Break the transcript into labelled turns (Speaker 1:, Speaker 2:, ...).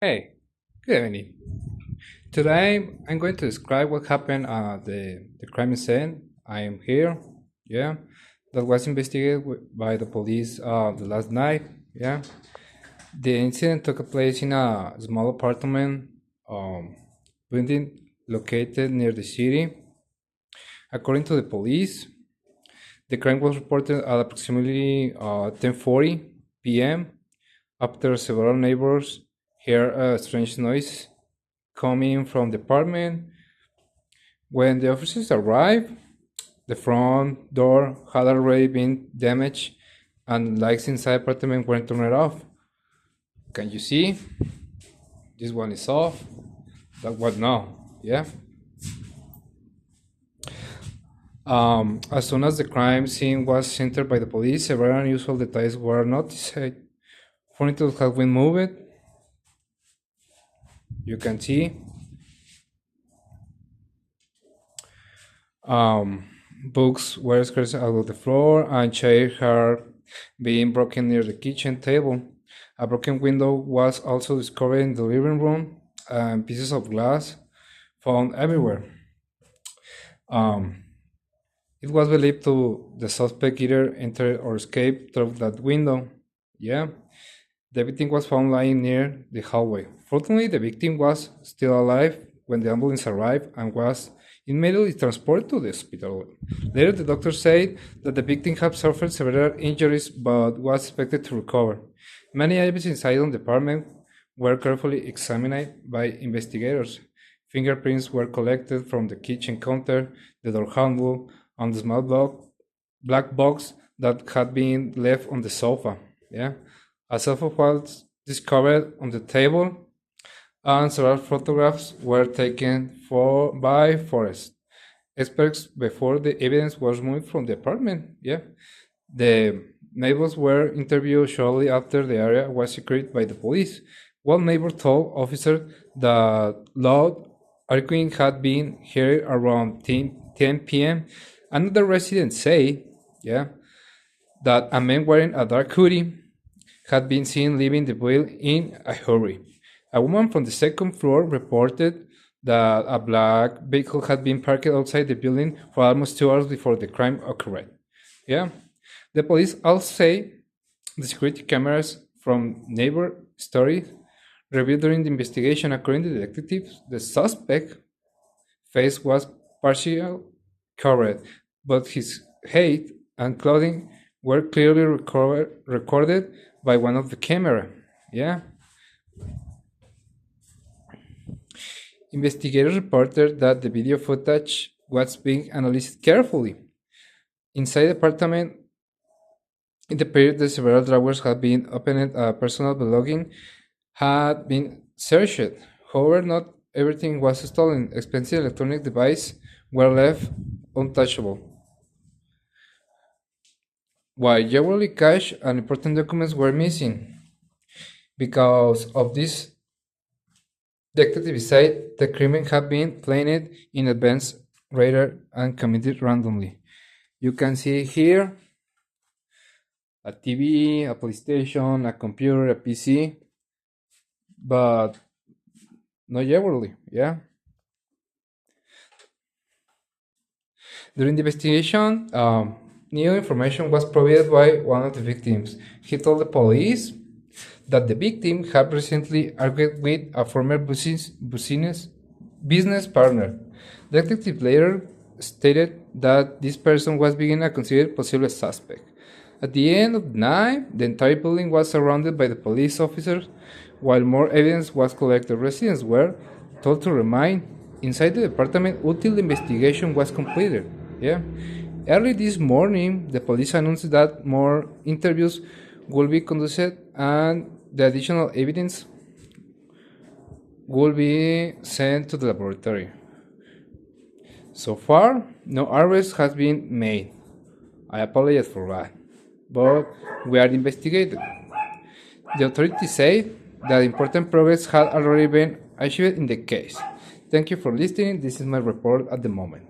Speaker 1: Hey, good evening. Today I'm going to describe what happened at the crime scene. I am here, yeah, that was investigated by the police the last night, yeah. The incident took place in a small apartment um, building located near the city. According to the police, the crime was reported at approximately 10:40 p.m. after several neighbors heard a strange noise coming from the apartment. When the officers arrived, the front door had already been damaged and lights inside the apartment weren't turned off. Can you see? This one is off. That one no. Yeah. As soon as the crime scene was entered by the police, several unusual details were noticed. Furniture had been moved. You can see. Um, Books were scattered out of the floor, and chairs had been broken near the kitchen table. A broken window was also discovered in the living room, and pieces of glass found everywhere. Um, it was believed to the suspect either entered or escaped through that window. Yeah, the victim was found lying near the hallway. Fortunately, the victim was still alive when the ambulance arrived and was immediately transported to the hospital. Later, the doctor said that the victim had suffered several injuries but was expected to recover. Many items inside the apartment were carefully examined by investigators. Fingerprints were collected from the kitchen counter, the door handle, and the small black box that had been left on the sofa. Yeah, a cell phone was discovered on the table, and several photographs were taken by Forrest. Experts before the evidence was moved from the apartment. Yeah, the neighbors were interviewed shortly after the area was secured by the police. One neighbor told officers that loud arguing had been heard around 10 p.m. Another resident said, yeah, that a man wearing a dark hoodie had been seen leaving the building in a hurry. A woman from the second floor reported that a black vehicle had been parked outside the building for almost 2 hours before the crime occurred. Yeah. The police also say the security cameras from neighbor stories reviewed during the investigation. According to the detectives, the suspect face was partially covered, but his height and clothing were clearly recorded by one of the camera. Yeah. Investigators reported that the video footage was being analyzed carefully. Inside the apartment, it appeared that several drawers had been opened, personal belongings had been searched. However, not everything was stolen. Expensive electronic devices were left untouchable, while jewelry, cash, and important documents were missing. Because of this, detectives said the crime had been planned in advance rather and committed randomly. You can see here a TV, a PlayStation, a computer, a PC, but no jewelry. Yeah. During the investigation, new information was provided by one of the victims. He told the police that the victim had recently argued with a former business partner. Detective later stated that this person was being considered possible suspect. At the end of the night, the entire building was surrounded by the police officers, while more evidence was collected. Residents were told to remain inside the apartment until the investigation was completed. Yeah. Early this morning, the police announced that more interviews will be conducted and the additional evidence will be sent to the laboratory. So far, no arrest has been made. I apologize for that, but we are investigating. The authorities say that important progress had already been achieved in the case. Thank you for listening. This is my report at the moment.